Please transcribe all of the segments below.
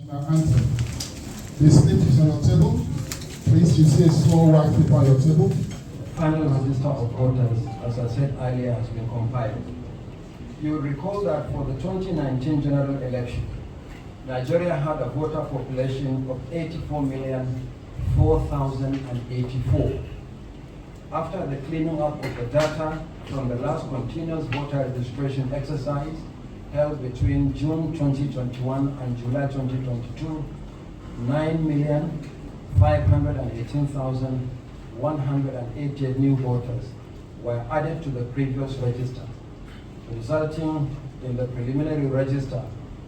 Anthem. The slip is on your table. Please, you see a small white paper on your table. Final register of voters, as I said earlier, has been compiled. You will recall that for the 2019 general election, Nigeria had a voter population of 84,004,084. After the cleaning up of the data from the last continuous voter registration exercise held between June 2021 and July 2022, 9,518,188 new voters were added to the previous register, resulting in the preliminary register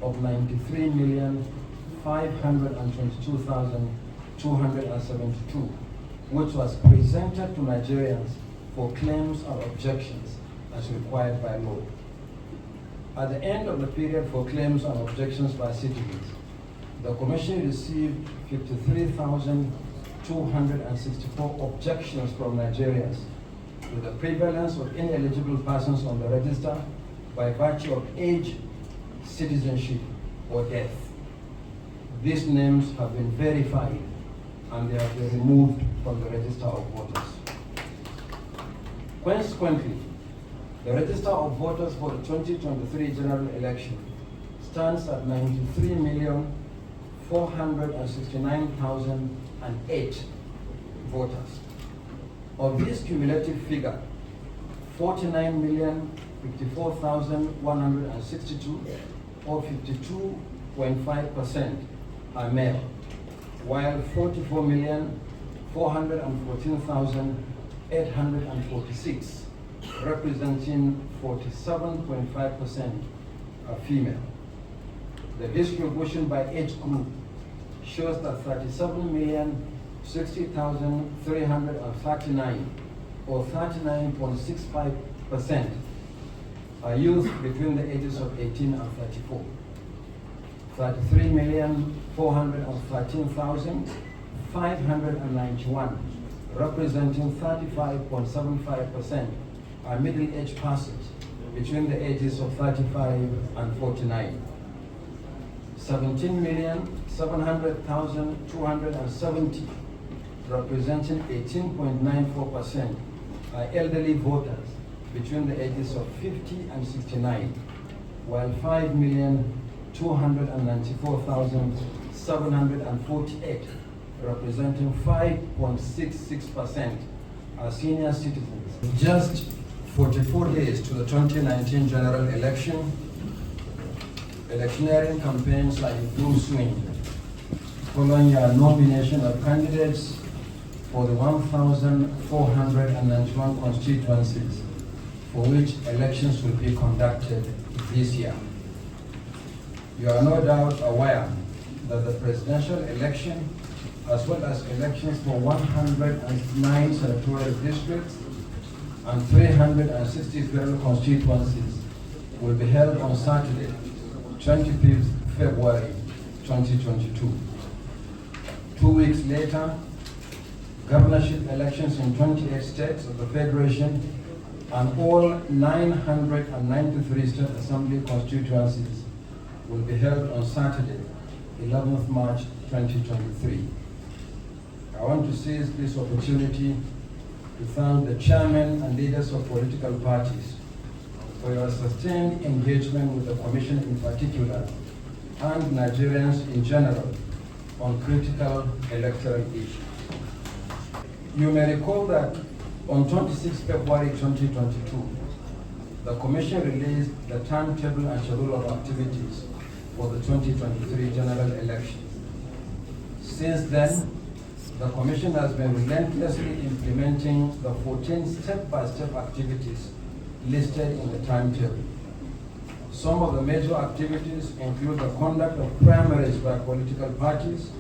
of 93,522,272, which was presented to Nigerians for claims or objections as required by law. At the end of the period for claims and objections by citizens, the Commission received 53,264 objections from Nigerians to the prevalence of ineligible persons on the register by virtue of age, citizenship, or death. These names have been verified and they have been removed from the register of voters. Consequently, the register of voters for the 2023 general election stands at 93,469,008 voters. Of this cumulative figure, 49,054,162, or 52.5%, are male, while 44,414,846, representing 47.5%, are female. The distribution by age group shows that 37,060,339, or 39.65%, are youth between the ages of 18 and 34. 33,413,591, representing 35.75%, are middle-aged persons between the ages of 35 and 49. 17,700,270, representing 18.94%, are elderly voters between the ages of 50 and 69, while 5,294,748, representing 5.66%, are senior citizens. Just 44 days to the 2019 general election, electioneering campaigns are in full swing, following your nomination of candidates for the 1,491 constituencies for which elections will be conducted this year. You are no doubt aware that the presidential election, as well as elections for 109 senatorial districts and 360 federal constituencies, will be held on Saturday, 25th February 2022. 2 weeks later, governorship elections in 28 states of the Federation and all 993 state assembly constituencies will be held on Saturday, 11th March 2023. I want to seize this opportunity to thank the chairman and leaders of political parties for your sustained engagement with the Commission in particular and Nigerians in general on critical electoral issues. You may recall that on 26 February 2022, the Commission released the timetable and schedule of activities for the 2023 general election. Since then, the Commission has been relentlessly implementing the 14 step-by-step activities listed in the timetable. Some of the major activities include the conduct of primaries by political parties,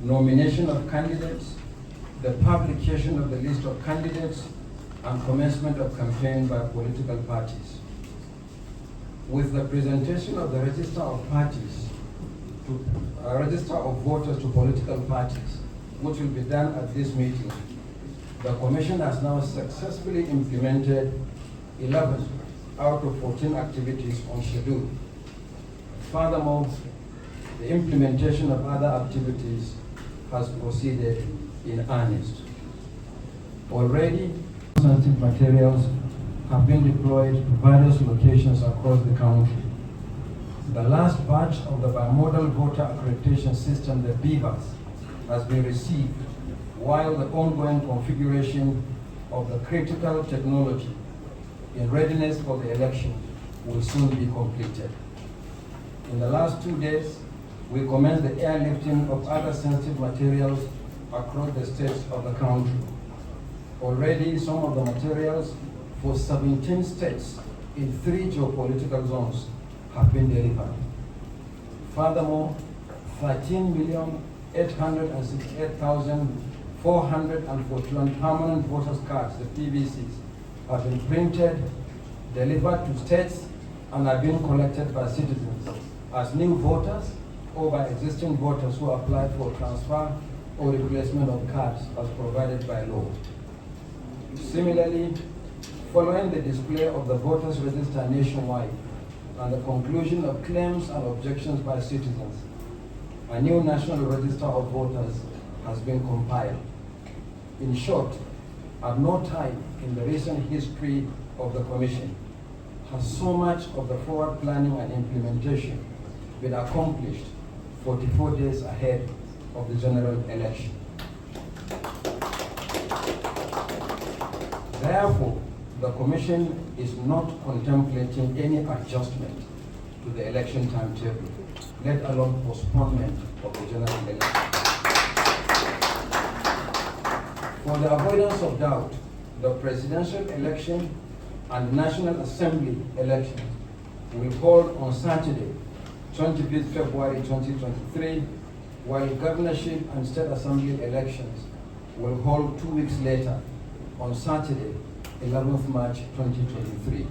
nomination of candidates, the publication of the list of candidates, and commencement of campaign by political parties. With the presentation of the register of parties, register of voters to political parties, which will be done at this meeting, the Commission has now successfully implemented 11 out of 14 activities on schedule. Furthermore, the implementation of other activities has proceeded in earnest. Already, sensitive materials have been deployed to various locations across the country. The last batch of the bimodal voter accreditation system, the BVAS, has been received, while the ongoing configuration of the critical technology in readiness for the election will soon be completed. In the last 2 days, we commenced the airlifting of other sensitive materials across the states of the country. Already, some of the materials for 17 states in 3 geopolitical zones have been delivered. Furthermore, 13,868,441 permanent voters' cards, the PVCs, have been printed, delivered to states, and are being collected by citizens as new voters or by existing voters who applied for transfer or replacement of cards as provided by law. Similarly, following the display of the voters' register nationwide and the conclusion of claims and objections by citizens, a new national register of voters has been compiled. In short, at no time in the recent history of the Commission has so much of the forward planning and implementation been accomplished 44 days ahead of the general election. Therefore, the Commission is not contemplating any adjustment to the election timetable, let alone postponement of the general election. For the avoidance of doubt, the presidential election and National Assembly elections will hold on Saturday, 25th February 2023, while governorship and state assembly elections will hold 2 weeks later on Saturday, 11th March 2023.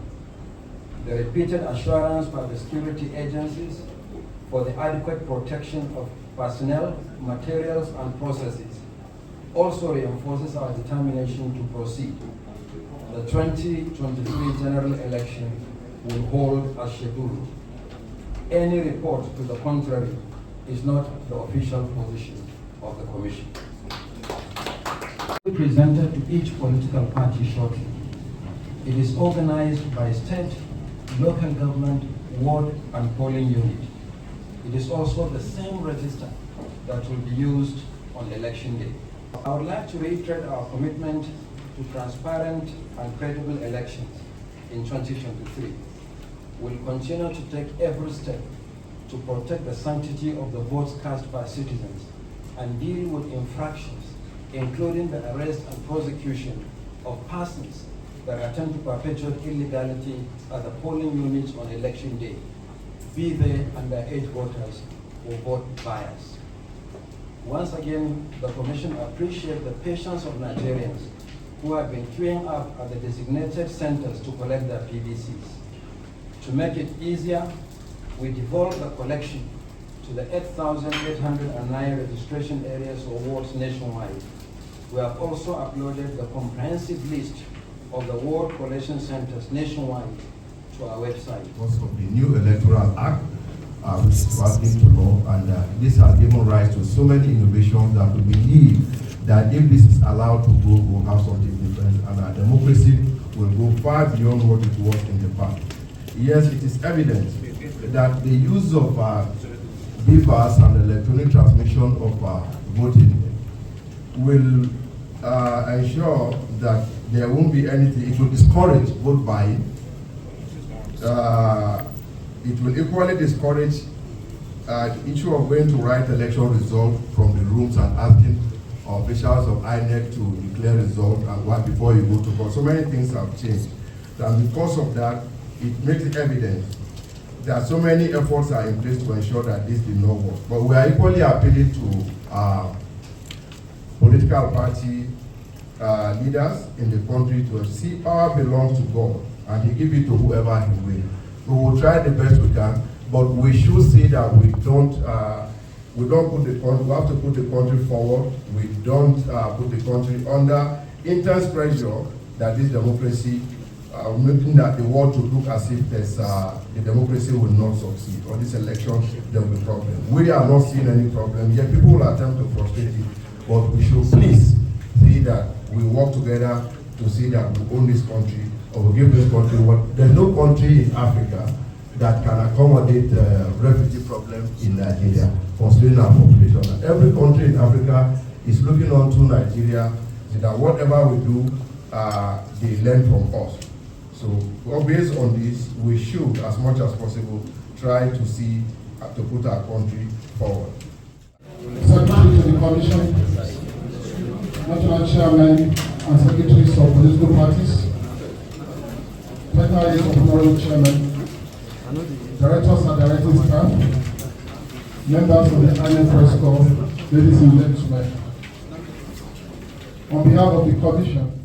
The repeated assurance by the security agencies for the adequate protection of personnel, materials, and processes also reinforces our determination to proceed. The 2023 general election will hold as scheduled. Any report to the contrary is not the official position of the Commission. Presented to each political party shortly. It is organized by state, local government, ward, and polling unit. It is also the same register that will be used on election day. I would like to reiterate our commitment to transparent and credible elections in 2023. We'll continue to take every step to protect the sanctity of the votes cast by citizens and deal with infractions, including the arrest and prosecution of persons that attempt to perpetuate illegality at the polling units on election day, be they underage voters or vote buyers. Once again, the Commission appreciates the patience of Nigerians who have been queuing up at the designated centers to collect their PVCs. To make it easier, we devolved the collection to the 8,809 registration areas or wards nationwide. We have also uploaded the comprehensive list of the ward collection centers nationwide to our website. Because of the new Electoral Act, which is passing to law, and this has given rise to so many innovations that we believe that if this is allowed to go, we'll have something different, and our democracy will go far beyond what it was in the past. Yes, it is evident that the use of BVAS and electronic transmission of voting will ensure that there won't be anything. It will discourage vote buying. It will equally discourage the issue of going to write election results from the rooms and asking officials of INEC to declare results and what before you go to vote. So many things have changed. And because of that, it makes it evident that so many efforts are in place to ensure that this did not work. But we are equally appealing to political party leaders in the country to see power belongs to God and He give it to whoever He will. We will try the best we can, but we should see that we don't put the country. We have to put the country forward. We don't put the country under intense pressure that this democracy making that the world to look as if there's the democracy will not succeed, or this election there will be problem. We are not seeing any problem. Yet people will attempt to frustrate it, but we should please see that we work together to see that we own this country, or we give this country what. There's no country in Africa that can accommodate refugee problem in Nigeria, considering our population. Every country in Africa is looking on to Nigeria, so that whatever we do, they learn from us. So, well, based on this, we should, as much as possible, try to see, to put our country forward. Secretary to the Commission, National Chairman and Secretaries of Political Parties, Technical Aides of Honorable Chairman, Directors and Directing Staff, members of the INEC Press Corps, ladies and gentlemen. On behalf of the Commission,